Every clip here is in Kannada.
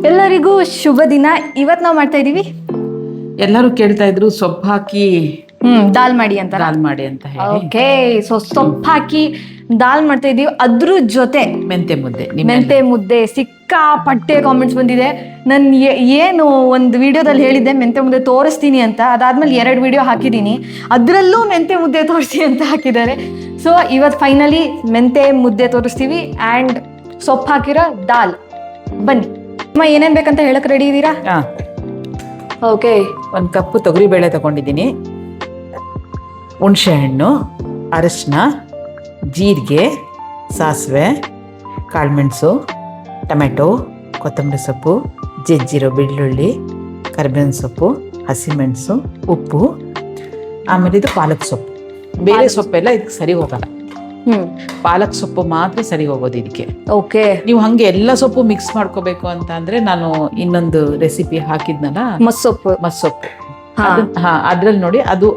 ಎಲ್ಲರಿಗೂ ಶುಭ ದಿನ. ಇವತ್ತು ನಾವು ಮಾಡ್ತಾ ಇದೀವಿ ಎಲ್ಲರೂ ಕೇಳ್ತಾ ಇದ್ರು ಸೊಪ್ಪು ಹಾಕಿ ದಾಲ್ ಮಾಡಿ ಅಂತ. ಹೇಳಿ. ಓಕೆ, ಸೊ ಸೊಪ್ಪು ಹಾಕಿ ದಾಲ್ ಮಾಡ್ತಾ ಇದೀವಿ. ಅದ್ರ ಜೊತೆ ಮೆಂತೆ ಮುದ್ದೆ. ಮೆಂತೆ ಮುದ್ದೆ ಸಿಕ್ಕಾಪಟ್ಟೆ ಕಾಮೆಂಟ್ಸ್ ಬಂದಿದೆ. ನಾನು ಏನು ಒಂದು ವಿಡಿಯೋದಲ್ಲಿ ಹೇಳಿದ್ದೆ ಮೆಂತೆ ಮುದ್ದೆ ತೋರಿಸ್ತೀನಿ ಅಂತ, ಅದಾದ್ಮೇಲೆ 2 ವಿಡಿಯೋ ಹಾಕಿದ್ದೀನಿ, ಅದರಲ್ಲೂ ಮೆಂತೆ ಮುದ್ದೆ ತೋರಿಸಿ ಅಂತ ಹಾಕಿದ್ದಾರೆ. ಸೊ ಇವತ್ತು ಫೈನಲಿ ಮೆಂತೆ ಮುದ್ದೆ ತೋರಿಸ್ತೀವಿ ಆ್ಯಂಡ್ ಸೊಪ್ಪು ಹಾಕಿರೋ ದಾಲ್. ಬನ್ನಿ ಅಮ್ಮ, ಏನೇನು ಬೇಕಂತ ಹೇಳಕ್ ರೆಡಿ ಇದ್ದೀರಾ? ಓಕೆ, 1 ಕಪ್ ತೊಗರಿಬೇಳೆ ತಗೊಂಡಿದ್ದೀನಿ, ಹುಣಸೆ ಹಣ್ಣು, ಅರಶಿನ, ಜೀರಿಗೆ, ಸಾಸಿವೆ, ಕಾಳುಮೆಣಸು, ಟೊಮೆಟೊ, ಕೊತ್ತಂಬರಿ ಸೊಪ್ಪು, ಜಜ್ಜಿರೋ ಬೆಳ್ಳುಳ್ಳಿ, ಕರಿಬೇವಿನ ಸೊಪ್ಪು, ಹಸಿಮೆಣಸು, ಉಪ್ಪು, ಆಮೇಲೆ ಇದು ಪಾಲಕ್ ಸೊಪ್ಪು. ಬೇರೆ ಸೊಪ್ಪೆಲ್ಲ ಇದಕ್ಕೆ ಸರಿ ಹೋಗಲ್ಲ, ಪಾಲಕ್ ಸೊಪ್ಪು ಮಾತ್ರ ಸರಿ ಹೋಗೋದು ಇದಕ್ಕೆ. ಓಕೆ, ನೀವು ಹಂಗೆ ಎಲ್ಲ ಸೊಪ್ಪು ಮಿಕ್ಸ್ ಮಾಡ್ಕೋಬೇಕು ಅಂತ ಅಂದ್ರೆ ನಾನು ಇನ್ನೊಂದು ರೆಸಿಪಿ ಹಾಕಿದ್ನಲ್ಲ, ಮಸ್ಸೊಪ್ಪು. ಅದ್ರಲ್ಲಿ ನೋಡಿ, ಅದು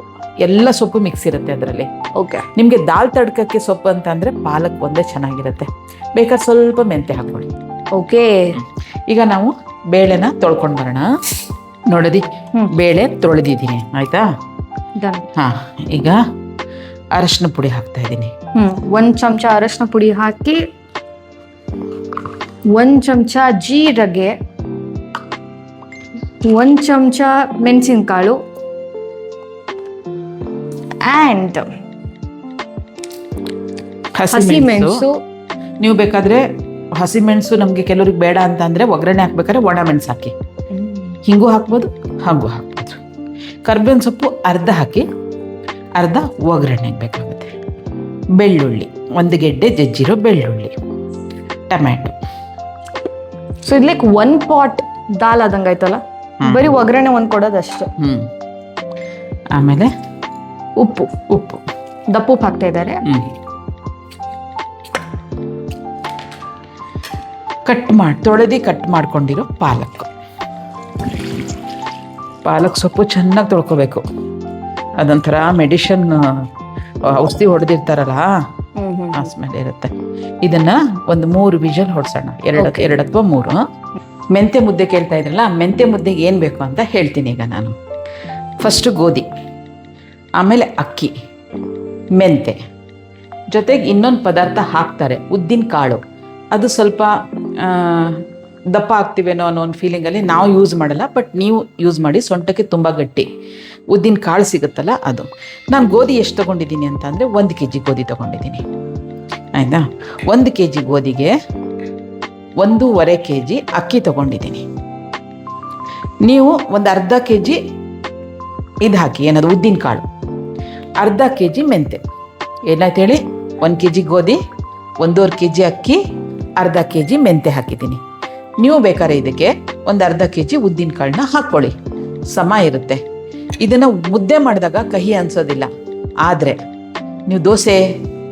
ಎಲ್ಲ ಸೊಪ್ಪು ಮಿಕ್ಸ್ ಇರುತ್ತೆ ಅದರಲ್ಲಿ. ಓಕೆ, ನಿಮ್ಗೆ ದಾಲ್ ತಡ್ಕಕ್ಕೆ ಸೊಪ್ಪು ಅಂತ ಅಂದ್ರೆ ಪಾಲಕ್ ಒಂದೇ ಚೆನ್ನಾಗಿರುತ್ತೆ, ಬೇಕಾದ್ರೆ ಸ್ವಲ್ಪ ಮೆಂತೆ ಹಾಕೊಳ್ಳಿ. ಓಕೆ, ಈಗ ನಾವು ಬೇಳೆನ ತೊಳ್ಕೊಂಡು ಬರೋಣ. ನೋಡದಿ, ಬೇಳೆ ತೊಳೆದಿದ್ದೀನಿ, ಆಯ್ತಾ? ಹಾ, ಈಗ ಅರಶಿನ ಪುಡಿ ಹಾಕ್ತಾ ಇದ್ದೀನಿ. 1 ಚಮಚ ಅರಶಿನ ಪುಡಿ ಹಾಕಿ, 1 ಚಮಚ ಜೀರಿಗೆ, 1 ಚಮಚ ಮೆಣಸಿನಕಾಳು ಆ್ಯಂಡ್ ಹಸಿಮೆಣಸು. ನೀವು ಬೇಕಾದ್ರೆ ಹಸಿಮೆಣಸು ನಮಗೆ ಕೆಲವ್ರಿಗೆ ಬೇಡ ಅಂತ ಅಂದ್ರೆ ಒಗ್ಗರಣೆ ಹಾಕ್ಬೇಕಾದ್ರೆ ಒಣ ಮೆಣಸು ಹಾಕಿ, ಹಿಂಗೂ ಹಾಕ್ಬೋದು, ಹಾಗೂ ಹಾಕ್ಬೋದು. ಕರ್ಬೇವಿನ ಸೊಪ್ಪು ಅರ್ಧ ಹಾಕಿ, ಅರ್ಧ ಒಗ್ಗರಣೆಗೆ ಬೇಕಾಗುತ್ತೆ. ಬೆಳ್ಳುಳ್ಳಿ 1 ಗೆಡ್ಡೆ ಜಜ್ಜಿರೋ ಬೆಳ್ಳುಳ್ಳಿ, ಟೊಮ್ಯಾಟೊ. ಸೊ ಇದ್ಲಿಕ್ಕೆ 1 ಪಾಟ್ ದಾಲ್ ಆದಂಗೆ ಆಯ್ತಲ್ಲ, ಬರೀ ಒಗ್ಗರಣೆ 1 ಕೊಡೋದಷ್ಟೇ. ಆಮೇಲೆ ಉಪ್ಪು ದಪ್ಪ ಉಪ್ಪು ಹಾಕ್ತಾ ಇದ್ದಾರೆ. ತೊಳೆದು ಕಟ್ ಮಾಡ್ಕೊಂಡಿರೋ ಪಾಲಕ್ ಸೊಪ್ಪು ಚೆನ್ನಾಗಿ ತೊಳ್ಕೊಬೇಕು. ಅದೊಂಥರ ಮೆಡಿಷನ್, ಔಷಧಿ ಹೊಡೆದಿರ್ತಾರಲ್ಲ ಆ ಸ್ಮೆಲ್ ಇರುತ್ತೆ. ಇದನ್ನ 3 ವಿಷಲ್ ಹೊಡ್ಸೋಣ, 2 ಅಥವಾ 3. ಮೆಂತೆ ಮುದ್ದೆ ಕೇಳ್ತಾ ಇದ್ರಲ್ಲ, ಮೆಂತೆ ಮುದ್ದೆಗೆ ಏನು ಬೇಕು ಅಂತ ಹೇಳ್ತೀನಿ ಈಗ ನಾನು. ಫಸ್ಟು ಗೋಧಿ, ಆಮೇಲೆ ಅಕ್ಕಿ, ಮೆಂತೆ, ಜೊತೆಗೆ ಇನ್ನೊಂದು ಪದಾರ್ಥ ಹಾಕ್ತಾರೆ, ಉದ್ದಿನ ಕಾಳು. ಅದು ಸ್ವಲ್ಪ ದಪ್ಪ ಆಗ್ತೀವೇನೋ ಅನ್ನೋ ಒಂದು ಫೀಲಿಂಗಲ್ಲಿ ನಾವು ಯೂಸ್ ಮಾಡಲ್ಲ, ಬಟ್ ನೀವು ಯೂಸ್ ಮಾಡಿ. ಸೊಂಟಕ್ಕೆ ತುಂಬ ಗಟ್ಟಿ ಉದ್ದಿನ ಕಾಳು ಸಿಗುತ್ತಲ್ಲ ಅದು. ನಾನು ಗೋಧಿ ಎಷ್ಟು ತೊಗೊಂಡಿದ್ದೀನಿ ಅಂತ ಅಂದರೆ 1 kg ಗೋಧಿ ತೊಗೊಂಡಿದ್ದೀನಿ, ಆಯಿತಾ? 1 kg ಗೋಧಿಗೆ 1.5 kg ಅಕ್ಕಿ ತೊಗೊಂಡಿದ್ದೀನಿ. ನೀವು ಒಂದು ಅರ್ಧ kg ಇದು ಹಾಕಿ, ಏನದು ಉದ್ದಿನ ಕಾಳು, ಅರ್ಧ kg ಮೆಂತೆ. ಏನಾಯ್ತು ಹೇಳಿ? 1 kg ಗೋಧಿ, 1.5 kg ಅಕ್ಕಿ, ಅರ್ಧ kg ಮೆಂತೆ ಹಾಕಿದ್ದೀನಿ. ನೀವು ಬೇಕಾದ್ರೆ ಇದಕ್ಕೆ ಒಂದು ಅರ್ಧ kg ಉದ್ದಿನ ಕಾಳನ್ನ ಹಾಕ್ಕೊಳ್ಳಿ, ಸಮ ಇರುತ್ತೆ. ಇದನ್ನು ಮುದ್ದೆ ಮಾಡಿದಾಗ ಕಹಿ ಅನ್ಸೋದಿಲ್ಲ, ಆದರೆ ನೀವು ದೋಸೆ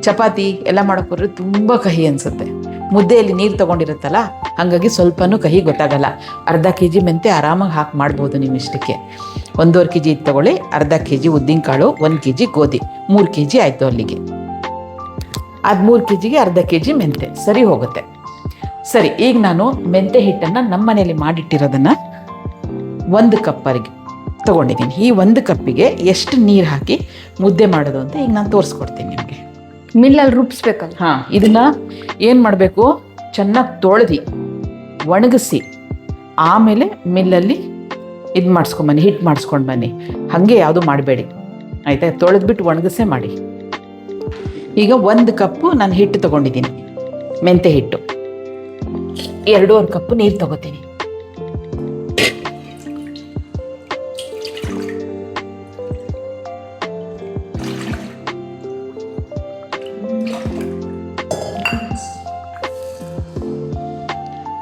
ಚಪಾತಿ ಎಲ್ಲ ಮಾಡೋಕ್ಕೋದ್ರೆ ತುಂಬ ಕಹಿ ಅನಿಸುತ್ತೆ. ಮುದ್ದೆಯಲ್ಲಿ ನೀರು ತೊಗೊಂಡಿರುತ್ತಲ್ಲ, ಹಾಗಾಗಿ ಸ್ವಲ್ಪನೂ ಕಹಿ ಗೊತ್ತಾಗಲ್ಲ. ಅರ್ಧ kg ಮೆಂತೆ ಆರಾಮಾಗಿ ಹಾಕಿ ಮಾಡ್ಬೋದು ನಿಮ್ಮ ಇಷ್ಟಕ್ಕೆ. 1.5 kg ಇದು ತೊಗೊಳ್ಳಿ, ಅರ್ಧ kg ಉದ್ದಿನ ಕಾಳು, 1 kg ಗೋಧಿ, 3 kg ಆಯಿತು ಅಲ್ಲಿಗೆ. ಅದು 3 kgಗೆ ಅರ್ಧ kg ಮೆಂತೆ ಸರಿ ಹೋಗುತ್ತೆ. ಸರಿ, ಈಗ ನಾನು ಮೆಂತೆ ಹಿಟ್ಟನ್ನು ನಮ್ಮ ಮನೆಯಲ್ಲಿ ಮಾಡಿಟ್ಟಿರೋದನ್ನು 1 ಕಪ್ಪರಿಗೆ ತೊಗೊಂಡಿದ್ದೀನಿ. ಈ 1 ಕಪ್ಪಿಗೆ ಎಷ್ಟು ನೀರು ಹಾಕಿ ಮುದ್ದೆ ಮಾಡೋದು ಅಂತ ಈಗ ನಾನು ತೋರಿಸ್ಕೊಡ್ತೀನಿ ನಿಮಗೆ. ಮಿಲ್ಲಲ್ಲಿ ರುಬ್ಸ್ಬೇಕಲ್ಲ? ಹಾಂ, ಇದನ್ನು ಏನು ಮಾಡಬೇಕು, ಚೆನ್ನಾಗಿ ತೊಳೆದು ಒಣಗಿಸಿ ಆಮೇಲೆ ಮಿಲ್ಲಲ್ಲಿ ಇದು ಮಾಡಿಸ್ಕೊಂಬನ್ನಿ, ಹಿಟ್ಟು ಮಾಡಿಸ್ಕೊಂಡು ಬನ್ನಿ. ಹಾಗೆ ಯಾವುದು ಮಾಡಬೇಡಿ, ಆಯಿತಾ? ತೊಳೆದ್ಬಿಟ್ಟು ಒಣಗಿಸೇ ಮಾಡಿ. ಈಗ 1 ಕಪ್ಪು ನಾನು ಹಿಟ್ಟು ತೊಗೊಂಡಿದ್ದೀನಿ, ಮೆಂತೆ ಹಿಟ್ಟು. 2.5 ಕಪ್ಪು ನೀರು ತೊಗೋತೀನಿ.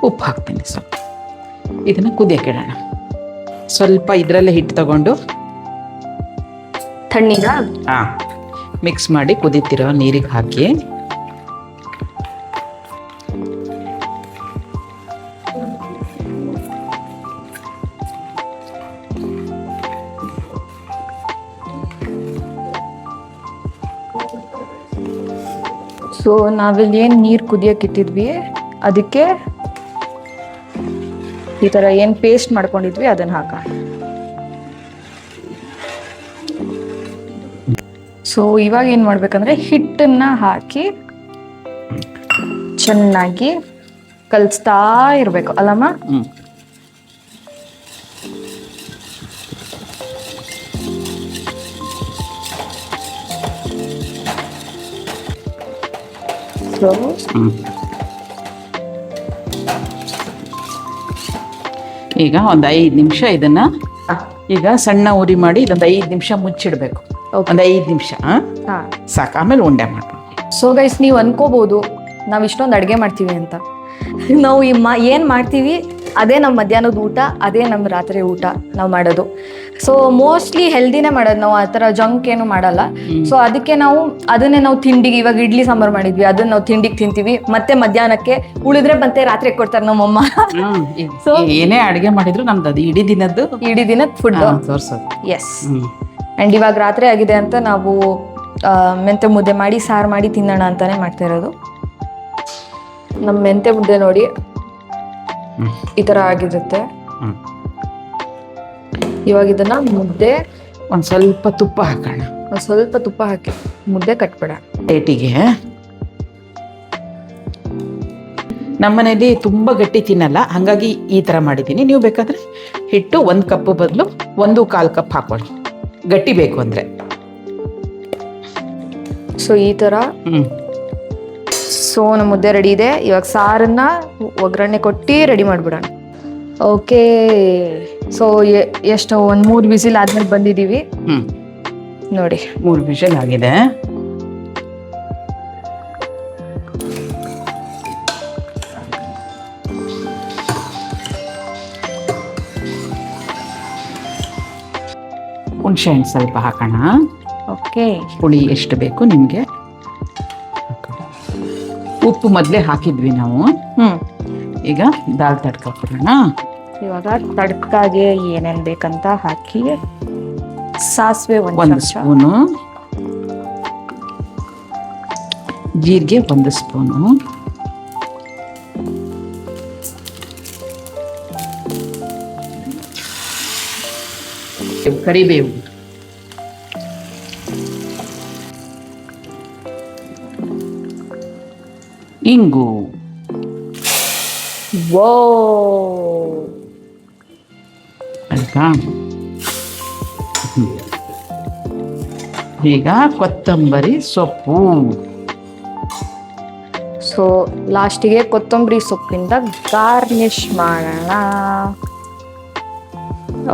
ಉಪ್ಪು ಹಾಕ್ತೀನಿ ಸ್ವಲ್ಪ. ಇದನ್ನು ಕುದಿಯಕ್ಕೆ ಇಡೋಣ. ಸ್ವಲ್ಪ ಇದರಲ್ಲೇ ಹಿಟ್ಟು ತಗೊಂಡು ತಣ್ಣೀರ ಮಿಕ್ಸ್ ಮಾಡಿ ಕುದೀತಿರೋ ನೀರಿಗೆ ಹಾಕಿ ಸೊ ನಾವಿಲ್ಲಿ ಏನು ನೀರು ಕುದಿಯಕ್ಕೆ ಇಟ್ಟಿದ್ವಿ ಅದಕ್ಕೆ ಈ ಥರ ಏನು ಪೇಸ್ಟ್ ಮಾಡ್ಕೊಂಡಿದ್ವಿ ಅದನ್ನು ಹಾಕೋಣ. ಸೊ ಇವಾಗ ಏನು ಮಾಡ್ಬೇಕಂದ್ರೆ ಹಿಟ್ಟನ್ನು ಹಾಕಿ ಚೆನ್ನಾಗಿ ಕಲಿಸ್ತಾ ಇರಬೇಕು ಅಲ್ಲಮ್ಮ. ಈಗ ಒಂದು 5 ನಿಮಿಷ ಇದನ್ನ ಈಗ ಸಣ್ಣ ಉರಿ ಮಾಡಿ ಇದೊಂದು 5 ನಿಮಿಷ ಮುಚ್ಚಿಡ್ಬೇಕು. ಒಂದು 5 ನಿಮಿಷ ಸಾಕು, ಆಮೇಲೆ ಉಂಡೆ ಮಾಡ್ಬೇಕು. ಸೊ ಗೈಸ್, ನೀವು ಅನ್ಕೋಬಹುದು ನಾವು ಇಷ್ಟೊಂದು ಅಡುಗೆ ಮಾಡ್ತೀವಿ ಅಂತ. ನಾವು ಏನು ಮಾಡ್ತೀವಿ ಅದೇ ನಮ್ಮ ಮಧ್ಯಾಹ್ನದ ಊಟ, ಅದೇ ನಮ್ಮ ರಾತ್ರಿ ಊಟ ನಾವು ಮಾಡೋದು. ಸೊ ಮೋಸ್ಟ್ಲಿ ಹೆಲ್ದಿನೇ ಮಾಡೋದು ನಾವು, ಆ ಥರ ಜಂಕ್ ಏನು ಮಾಡಲ್ಲ. ಸೊ ಅದಕ್ಕೆ ನಾವು ಅದನ್ನೇ ನಾವು ತಿಂಡಿಗೆ, ಇವಾಗ ಇಡ್ಲಿ ಸಾಂಬಾರು ಮಾಡಿದ್ವಿ ಅದನ್ನ ನಾವು ತಿಂಡಿಗೆ ತಿಂತೀವಿ, ಮತ್ತೆ ಮಧ್ಯಾಹ್ನಕ್ಕೆ ಉಳಿದ್ರೆ ಮತ್ತೆ ರಾತ್ರಿ ಕೊಡ್ತಾರೆ ನಮ್ಮಮ್ಮ. ಸೊ ಏನೇ ಅಡುಗೆ ಮಾಡಿದ್ರು ನಮ್ದು ಅದು ಇಡೀ ದಿನದ ಫುಡ್ ತೋರ್ಸೋದು. ಎಸ್. ಆ್ಯಂಡ್ ಇವಾಗ ರಾತ್ರಿ ಆಗಿದೆ ಅಂತ ನಾವು ಮೆಂತೆ ಮುದ್ದೆ ಮಾಡಿ ಸಾರು ಮಾಡಿ ತಿನ್ನೋಣ ಅಂತಾನೆ ಮಾಡ್ತಾ ಇರೋದು. ನಮ್ಮ ಮೆಂತೆ ಮುದ್ದೆ ನೋಡಿ ಈ ಥರ ಆಗಿರುತ್ತೆ. ಇವಾಗ ಇದನ್ನ ಮುದ್ದೆ ಒಂದು ಸ್ವಲ್ಪ ತುಪ್ಪ ಹಾಕೋಣ. ಒಂದು ಸ್ವಲ್ಪ ತುಪ್ಪ ಹಾಕಿ ಮುದ್ದೆ ಕಟ್ಬೇಡ. ಡೇಟಿಗೆ ನಮ್ಮನೇಲಿ ತುಂಬ ಗಟ್ಟಿ ತಿನ್ನಲ್ಲ, ಹಾಗಾಗಿ ಈ ಥರ ಮಾಡಿದ್ದೀನಿ. ನೀವು ಬೇಕಾದರೆ ಹಿಟ್ಟು 1 ಕಪ್ ಬದಲು 1.25 ಕಪ್ ಹಾಕೊಳ್ಳಿ, ಗಟ್ಟಿ ಬೇಕು ಅಂದರೆ. ಸೊ ಈ ಥರ. ಸೊ ನಮ್ಮ ಮುದ್ದೆ ರೆಡಿ ಇದೆ. ಇವಾಗ ಸಾರನ್ನ ಒಗ್ಗರಣೆ ಕೊಟ್ಟು ರೆಡಿ ಮಾಡಿಬಿಡೋಣ. ಓಕೆ. ಸೊ ಎಷ್ಟು ಒಂದು 3 ವಿಸಿಲ್ ಆದ್ಮೇಲೆ ಬಂದಿದ್ದೀವಿ ನೋಡಿ. 3 ವಿಸಿಲ್ ಆಗಿದೆ. ಹುಣಸೆ ಹಣ್ಣು ಸ್ವಲ್ಪ ಹಾಕೋಣ. ಓಕೆ. ಹುಳಿ ಎಷ್ಟು ಬೇಕು ನಿಮಗೆ. ಉಪ್ಪು ಮೊದಲೇ ಹಾಕಿದ್ವಿ ನಾವು. ಈಗ ದಾಲ್ ತಡ್ಕ ಹಾಕೋಣ. ಇವಾಗ ತಡ್ಕಾಗೆ ಏನೇನು ಬೇಕಂತ ಹಾಕಿ, ಸಾಸಿವೆ 1 ಸ್ಪೂನು, ಜೀರಿಗೆ 1 ಸ್ಪೂನು, ಕರಿಬೇವು, ಇಂಗು. ವೋ ಆಯ್ತಾ? ಈಗ ಕೊತ್ತಂಬರಿ ಸೊಪ್ಪು. ಸೊ ಲಾಸ್ಟಿಗೆ ಕೊತ್ತಂಬರಿ ಸೊಪ್ಪಿಂದ ಗಾರ್ನಿಶ್ ಮಾಡೋಣ.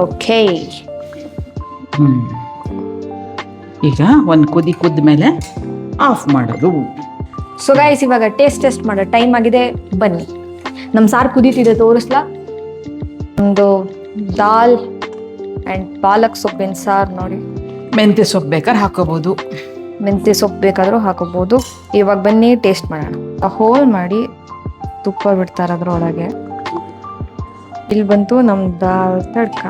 ಓಕೆ. ಈಗ ಒಂದು ಕುದಿ ಕುದ್ದ ಮೇಲೆ ಆಫ್ ಮಾಡೋದು. ಸೊ ಗೈಸ್, ಇವಾಗ ಟೇಸ್ಟ್ ಮಾಡೋ ಟೈಮ್ ಆಗಿದೆ, ಬನ್ನಿ. ನಮ್ಮ ಸಾರು ಕುದೀತಿದೆ, ತೋರಿಸ್ಲಾ? ಒಂದು ದಾಲ್ ಆ್ಯಂಡ್ ಪಾಲಕ್ ಸೊಪ್ಪಿನ ಸಾರು ನೋಡಿ. ಮೆಂತ್ಯ ಸೊಪ್ಪು ಬೇಕಾದ್ರೆ ಹಾಕೋಬೋದು, ಮೆಂತ್ಯ ಸೊಪ್ಪು ಬೇಕಾದರೂ ಹಾಕೋಬೋದು. ಇವಾಗ ಬನ್ನಿ ಟೇಸ್ಟ್ ಮಾಡೋಣ. ಹೋಲ್ ಮಾಡಿ ತುಪ್ಪ ಬಿಡ್ತಾರೆ ಅದರೊಳಗೆ. ಇಲ್ಲಿ ಬಂತು ನಮ್ಮ ದಾಲ್ ತಡ್ಕ.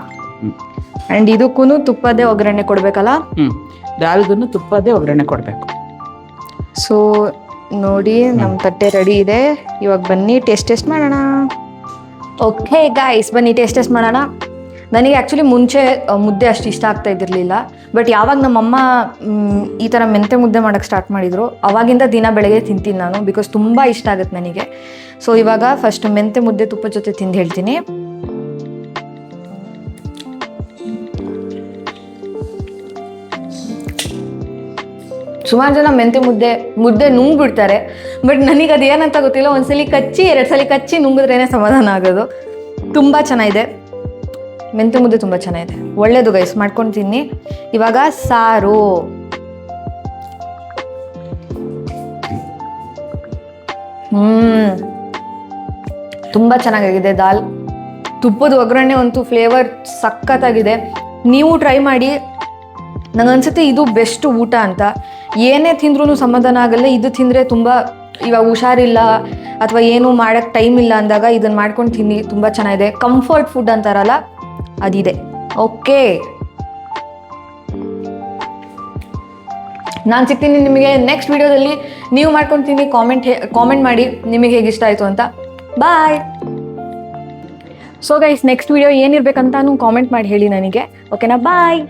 ಆ್ಯಂಡ್ ಇದಕ್ಕೂ ತುಪ್ಪದೇ ಒಗ್ಗರಣೆ ಕೊಡಬೇಕಲ್ಲ? ದಾಲ್ಗೂ ತುಪ್ಪದೇ ಒಗ್ಗರಣೆ ಕೊಡಬೇಕು. ಸೊ ನೋಡಿ, ನಮ್ಮ ತಟ್ಟೆ ರೆಡಿ ಇದೆ. ಇವಾಗ ಬನ್ನಿ ಟೇಸ್ಟ್ ಮಾಡೋಣ. ಓಕೆ ಗಾಯ್ಸ್, ಬನ್ನಿ ಟೇಸ್ಟ್ ಮಾಡೋಣ. ನನಗೆ ಆ್ಯಕ್ಚುಲಿ ಮುಂಚೆ ಮುದ್ದೆ ಅಷ್ಟು ಇಷ್ಟ ಆಗ್ತಾ ಇದ್ದಿರಲಿಲ್ಲ. ಬಟ್ ಯಾವಾಗ ನಮ್ಮಮ್ಮ ಈ ಥರ ಮೆಂತೆ ಮುದ್ದೆ ಮಾಡೋಕ್ಕೆ ಸ್ಟಾರ್ಟ್ ಮಾಡಿದರು, ಅವಾಗಿಂದ ದಿನ ಬೆಳಗ್ಗೆ ತಿಂತೀನಿ ನಾನು, ಬಿಕಾಸ್ ತುಂಬ ಇಷ್ಟ ಆಗುತ್ತೆ ನನಗೆ. ಸೊ ಇವಾಗ ಫಸ್ಟ್ ಮೆಂತೆ ಮುದ್ದೆ ತುಪ್ಪದ ಜೊತೆ ತಿಂದು ಹೇಳ್ತೀನಿ. ಸುಮಾರು ಜನ ಮೆಂತೆ ಮುದ್ದೆ ನುಂಗ್ಬಿಡ್ತಾರೆ, ಬಟ್ ನನಗೆ ಅದು ಏನಂತ ಗೊತ್ತಿಲ್ಲ. ಒಂದ್ಸಲಿ ಕಚ್ಚಿ 2 ಸಲ ಕಚ್ಚಿ ನುಂಗಿದ್ರೇ ಸಮಾಧಾನ ಆಗೋದು. ತುಂಬ ಚೆನ್ನಾಗಿದೆ ಮೆಂತೆ ಮುದ್ದೆ, ತುಂಬ ಚೆನ್ನಾಗಿದೆ. ಒಳ್ಳೇದು ಗೈಸ್, ಮಾಡ್ಕೊಂಡು ತಿನ್ನಿ. ಇವಾಗ ಸಾರು. ತುಂಬ ಚೆನ್ನಾಗಿದೆ ದಾಲ್. ತುಪ್ಪದ ಒಗ್ಗರಣೆ ಅಂತೂ ಫ್ಲೇವರ್ ಸಖತ್ತಾಗಿದೆ. ನೀವು ಟ್ರೈ ಮಾಡಿ. ನನಗನ್ಸುತ್ತೆ ಇದು ಬೆಸ್ಟ್ ಊಟ ಅಂತ. ಏನೇ ತಿಂದ್ರೂ ಸಮಾಧಾನ ಆಗಲ್ಲ. ಇದು ತಿಂದರೆ ತುಂಬ, ಇವಾಗ ಹುಷಾರಿಲ್ಲ ಅಥವಾ ಏನೂ ಮಾಡೋಕ್ಕೆ ಟೈಮ್ ಇಲ್ಲ ಅಂದಾಗ ಇದನ್ನು ಮಾಡ್ಕೊಂಡು ತಿನ್ನಿ, ತುಂಬ ಚೆನ್ನಾಗಿದೆ. ಕಂಫರ್ಟ್ ಫುಡ್ ಅಂತಾರಲ್ಲ, ಅದಿದೆ. ಓಕೆ, ನಾನು ಸಿಗ್ತೀನಿ ನಿಮಗೆ ನೆಕ್ಸ್ಟ್ ವಿಡಿಯೋದಲ್ಲಿ. ನೀವು ಮಾಡ್ಕೊಂಡು ತಿನ್ನಿ, ಕಾಮೆಂಟ್ ಮಾಡಿ ನಿಮಗೆ ಹೇಗೆ ಇಷ್ಟ ಆಯಿತು ಅಂತ. Bye. So guys next video ಏನಿರ್ಬೇಕಂತಾನು ಕಾಮೆಂಟ್ ಮಾಡಿ ಹೇಳಿ ನನಗೆ. ಓಕೆನಾ, ಬಾಯ್.